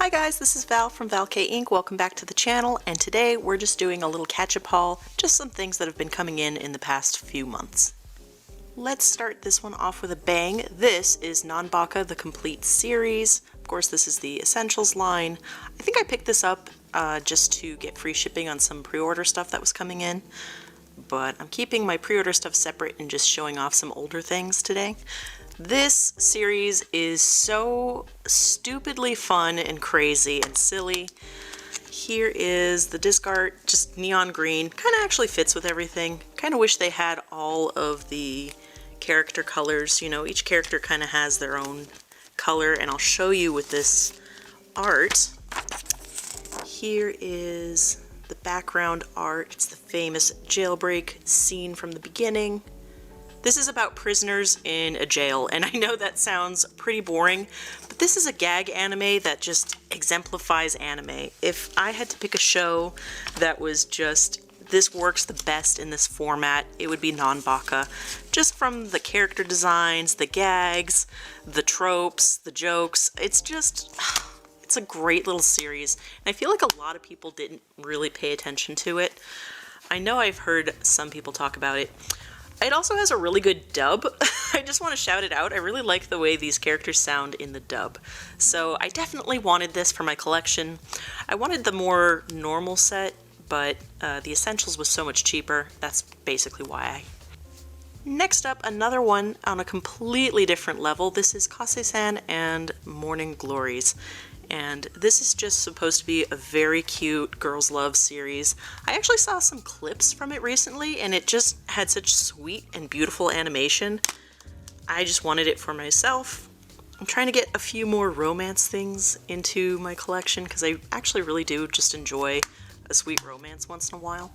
Hi guys, this is Val from valkayink. Welcome back to the channel, and today we're just doing a little catch-up haul, just some things that have been coming in the past few months. Let's start this one off with a bang. This is NonBacca, the complete series. Of course, this is the Essentials line. I think I picked this up just to get free shipping on some pre-order stuff that was coming in, but I'm keeping my pre-order stuff separate and just showing off some older things today. This series is so stupidly fun and crazy and silly. Here is the disc art, just neon green. Kind of actually fits with everything. Kind of wish they had all of the character colors. You know, each character kind of has their own color, and I'll show you with this art. Here is the background art. It's the famous jailbreak scene from the beginning. This is about prisoners in a jail, and I know that sounds pretty boring, but this is a gag anime that just exemplifies anime. If I had to pick a show that was just, this works the best in this format, it would be NonBacca. Just from the character designs, the gags, the tropes, the jokes, it's just, it's a great little series. And I feel like a lot of people didn't really pay attention to it. I know I've heard some people talk about it. It also has a really good dub. I just want to shout it out. I really like the way these characters sound in the dub. So I definitely wanted this for my collection. I wanted the more normal set, but the Essentials was so much cheaper. That's basically why. Next up, another one on a completely different level. This is Kasisan and Morning Glories. And this is just supposed to be a very cute girls' love series. I actually saw some clips from it recently, and it just had such sweet and beautiful animation. I just wanted it for myself. I'm trying to get a few more romance things into my collection, because I actually really do just enjoy a sweet romance once in a while.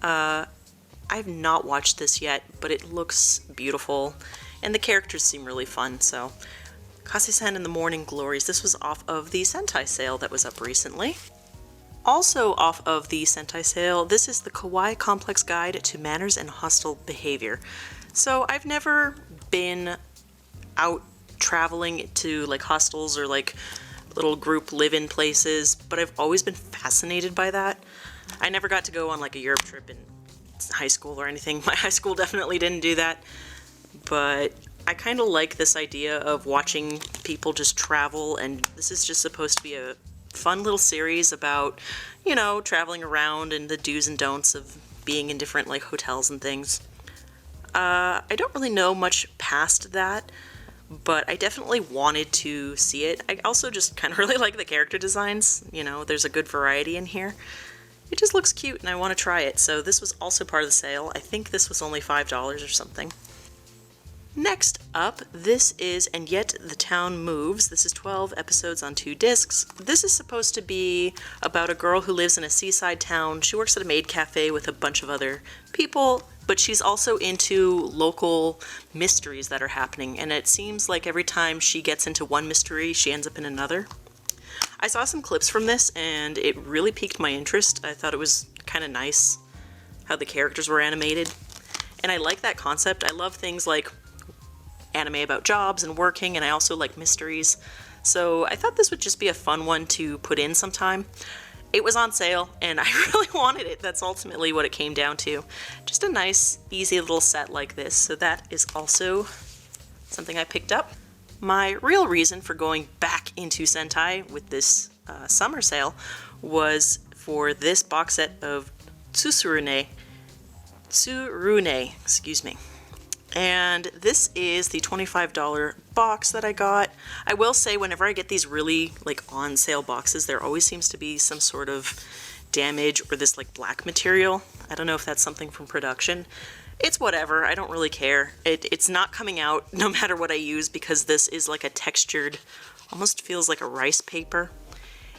I've not watched this yet, but it looks beautiful, and the characters seem really fun, so... Kasisan and the Morning Glories. This was off of the Sentai sale that was up recently. Also off of the Sentai sale, this is the Kaiju Complex Guide to Manners and Hostile Behavior. So I've never been out traveling to like hostels or like little group live-in places, but I've always been fascinated by that. I never got to go on like a Europe trip in high school or anything. My high school definitely didn't do that, but I kind of like this idea of watching people just travel, and this is just supposed to be a fun little series about, you know, traveling around and the do's and don'ts of being in different like hotels and things. I don't really know much past that, but I definitely wanted to see it. I also just kind of really like the character designs. You know, there's a good variety in here. It just looks cute and I want to try it, so this was also part of the sale. I think this was only $5 or something. Next up, this is And Yet the Town Moves. This is 12 episodes on 2 discs. This is supposed to be about a girl who lives in a seaside town. She works at a maid cafe with a bunch of other people, but she's also into local mysteries that are happening, and it seems like every time she gets into one mystery, she ends up in another. I saw some clips from this, and it really piqued my interest. I thought it was kind of nice how the characters were animated, and I like that concept. I love things like anime about jobs and working, and I also like mysteries, so I thought this would just be a fun one to put in sometime. It was on sale and I really wanted it. That's ultimately what it came down to. Just a nice easy little set like this, so that is also something I picked up. My real reason for going back into Sentai with this summer sale was for this box set of Tsurene, excuse me. And this is the $25 box that I got. I will say whenever I get these really like on sale boxes, there always seems to be some sort of damage or this like black material. I don't know if that's something from production. It's whatever, I don't really care. It's not coming out no matter what I use, because this is like a textured, almost feels like a rice paper.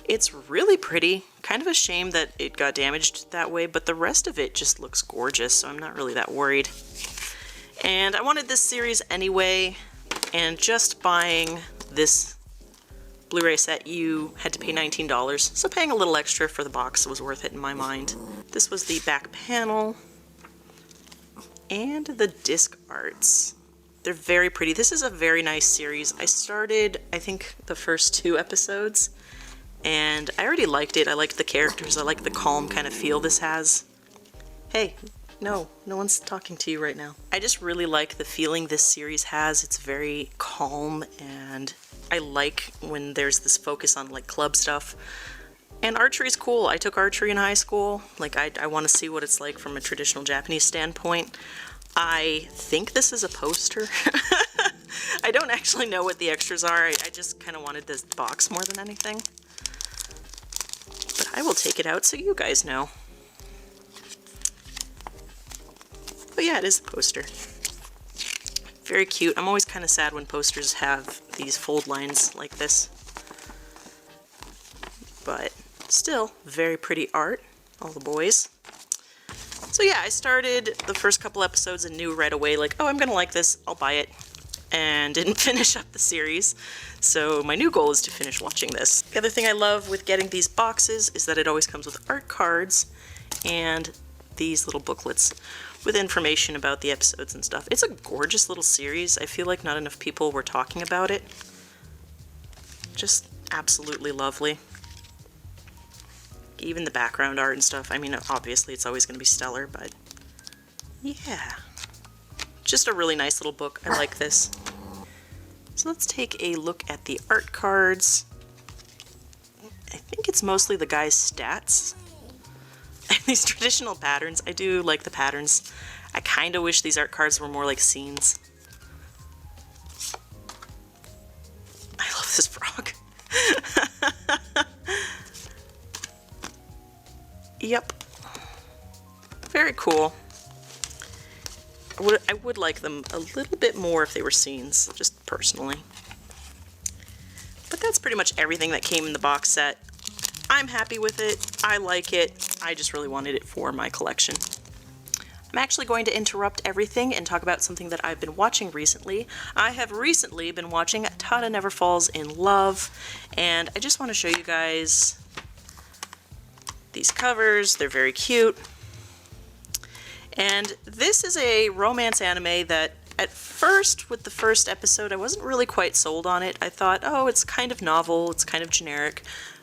It's really pretty. Kind of a shame that it got damaged that way, but the rest of it just looks gorgeous, so I'm not really that worried. And I wanted this series anyway, and just buying this Blu-ray set, you had to pay $19, so paying a little extra for the box was worth it in my mind. This was the back panel, and the disc arts. They're very pretty. This is a very nice series. I started, I think, the first 2 episodes, and I already liked it. I liked the characters. I like the calm kind of feel this has. Hey, no one's talking to you right now. I just really like the feeling this series has. It's very calm, and I like when there's this focus on like club stuff. And archery is cool. I took archery in high school. Like, I want to see what it's like from a traditional Japanese standpoint. I think this is a poster. I don't actually know what the extras are. I just kind of wanted this box more than anything. But I will take it out so you guys know. But yeah, it is the poster. Very cute. I'm always kind of sad when posters have these fold lines like this. But still, very pretty art. All the boys. So yeah, I started the first couple episodes and knew right away, like, oh, I'm gonna like this, I'll buy it, and didn't finish up the series. So my new goal is to finish watching this. The other thing I love with getting these boxes is that it always comes with art cards and these little booklets with information about the episodes and stuff. It's a gorgeous little series. I feel like not enough people were talking about it. Just absolutely lovely. Even the background art and stuff, I mean, obviously it's always going to be stellar, but yeah. Just a really nice little book. I like this. So let's take a look at the art cards. I think it's mostly the guy's stats. These traditional patterns, I do like the patterns. I kind of wish these art cards were more like scenes. I love this frog. Yep. Very cool. I would like them a little bit more if they were scenes, just personally. But that's pretty much everything that came in the box set. I'm happy with it. I like it. I just really wanted it for my collection. I'm actually going to interrupt everything and talk about something that I've been watching recently. I have recently been watching Tama Never Falls in Love, and I just want to show you guys these covers. They're very cute. And this is a romance anime that at first, with the first episode, I wasn't really quite sold on it. I thought, oh, it's kind of novel, it's kind of generic.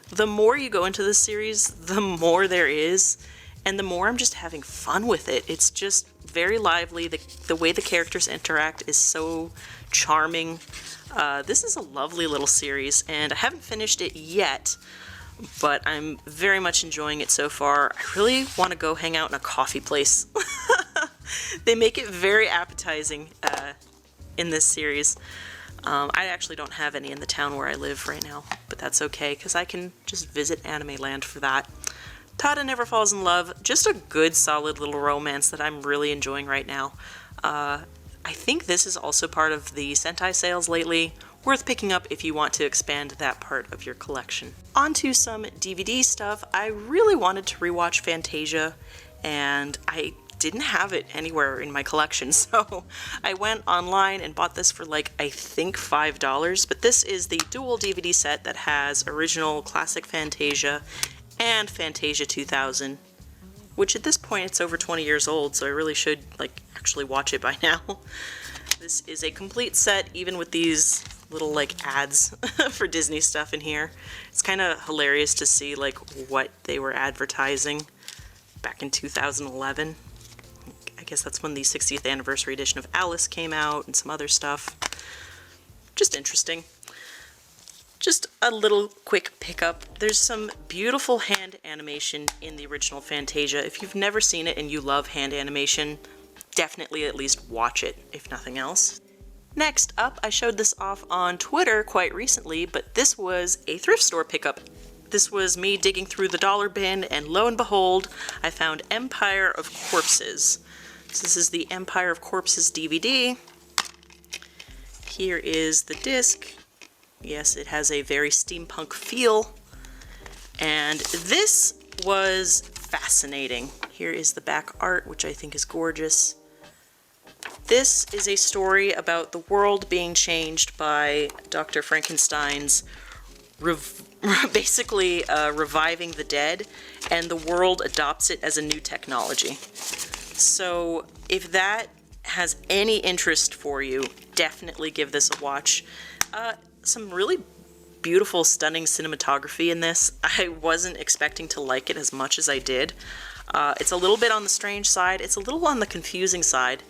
The more you go into this series, the more there is, and the more I'm just having fun with it. It's just very lively. The way the characters interact is so charming. This is a lovely little series, and I haven't finished it yet, but I'm very much enjoying it so far. I really want to go hang out in a coffee place. They make it very appetizing in this series. I actually don't have any in the town where I live right now, but that's okay, because I can just visit Anime Land for that. Tama Never Falls in Love, just a good, solid little romance that I'm really enjoying right now. I think this is also part of the Sentai sales lately. Worth picking up if you want to expand that part of your collection. On to some DVD stuff. I really wanted to rewatch Fantasia, and I didn't have it anywhere in my collection, so I went online and bought this for like, I think $5, but this is the dual DVD set that has original classic Fantasia and Fantasia 2000, which at this point it's over 20 years old, so I really should like actually watch it by now. This is a complete set, even with these little like ads for Disney stuff in here. It's kind of hilarious to see like what they were advertising back in 2011. I guess that's when the 60th anniversary edition of Alice came out and some other stuff. Just interesting. Just a little quick pickup. There's some beautiful hand animation in the original Fantasia. If you've never seen it and you love hand animation, definitely at least watch it, if nothing else. Next up, I showed this off on Twitter quite recently, but this was a thrift store pickup. This was me digging through the dollar bin, and lo and behold, I found Empire of Corpses. So this is the Empire of Corpses DVD. Here is the disc. Yes, it has a very steampunk feel. And this was fascinating. Here is the back art, which I think is gorgeous. This is a story about the world being changed by Dr. Frankenstein's basically reviving the dead, and the world adopts it as a new technology. So if that has any interest for you, definitely give this a watch. Some really beautiful, stunning cinematography in this. I wasn't expecting to like it as much as I did. It's a little bit on the strange side. It's a little on the confusing side.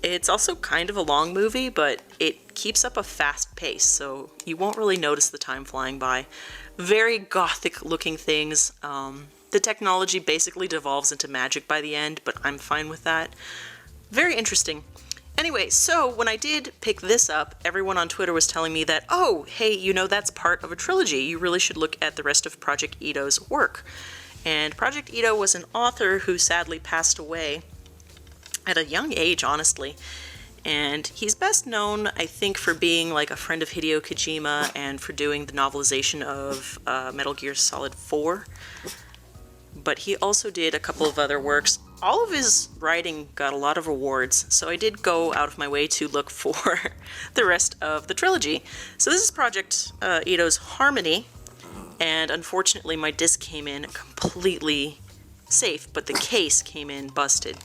It's also kind of a long movie, but it keeps up a fast pace, so you won't really notice the time flying by. Very gothic looking things. The technology basically devolves into magic by the end, but I'm fine with that. Very interesting. Anyway, so when I did pick this up, everyone on Twitter was telling me that, oh, hey, you know, that's part of a trilogy. You really should look at the rest of Project Ito's work. And Project Ito was an author who sadly passed away at a young age, honestly. And he's best known, I think, for being like a friend of Hideo Kojima and for doing the novelization of Metal Gear Solid 4. But he also did a couple of other works. All of his writing got a lot of awards, so I did go out of my way to look for the rest of the trilogy. So this is Project Ito's Harmony, and unfortunately my disc came in completely safe, but the case came in busted.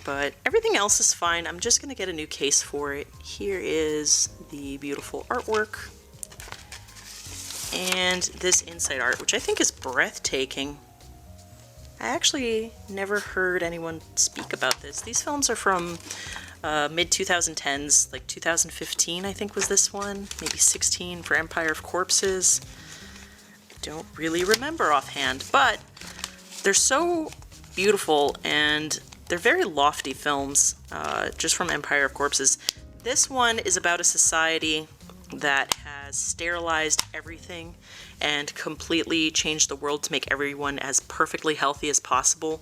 But everything else is fine. I'm just going to get a new case for it. Here is the beautiful artwork. And this inside art, which I think is breathtaking. I actually never heard anyone speak about this. These films are from mid-2010s, like 2015 I think was this one, maybe 16 for Empire of Corpses. I don't really remember offhand, but they're so beautiful and they're very lofty films, just from Empire of Corpses. This one is about a society that has sterilized everything and completely changed the world to make everyone as perfectly healthy as possible.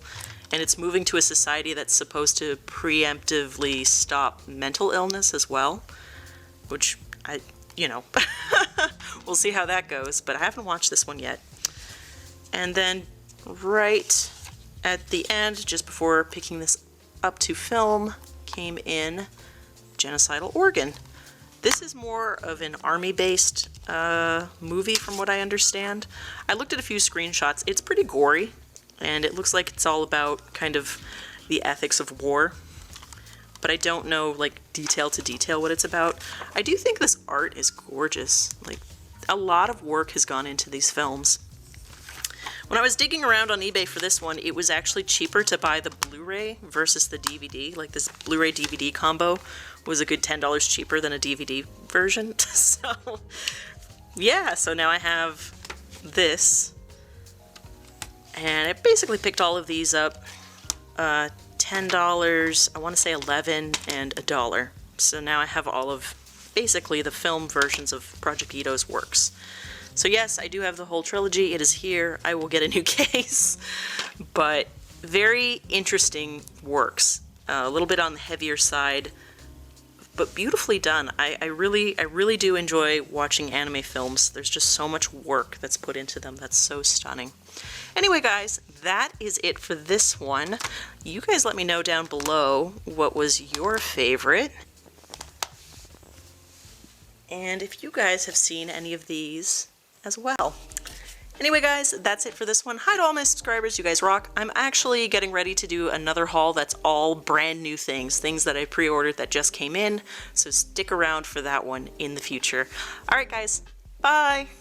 And it's moving to a society that's supposed to preemptively stop mental illness as well, which we'll see how that goes, but I haven't watched this one yet. And then right at the end, just before picking this up to film, came in Genocidal Organ. This is more of an army-based movie from what I understand. I looked at a few screenshots. It's pretty gory, and it looks like it's all about kind of the ethics of war. But I don't know, like, detail to detail what it's about. I do think this art is gorgeous. Like, a lot of work has gone into these films. When I was digging around on eBay for this one, it was actually cheaper to buy the Blu-ray versus the DVD. Like, this Blu-ray DVD combo was a good $10 cheaper than a DVD version. So, yeah, so now I have this. And I basically picked all of these up. $10, I want to say $11, and $1. So now I have all of basically the film versions of Project Ito's works. So yes, I do have the whole trilogy. It is here. I will get a new case. But very interesting works. A little bit on the heavier side, but beautifully done. I really do enjoy watching anime films. There's just so much work that's put into them that's so stunning. Anyway, guys, that is it for this one. You guys let me know down below what was your favorite. And if you guys have seen any of these as well. Anyway, guys, that's it for this one. Hi to all my subscribers. You guys rock. I'm actually getting ready to do another haul that's all brand new things that I pre-ordered that just came in. So stick around for that one in the future. All right, guys. Bye.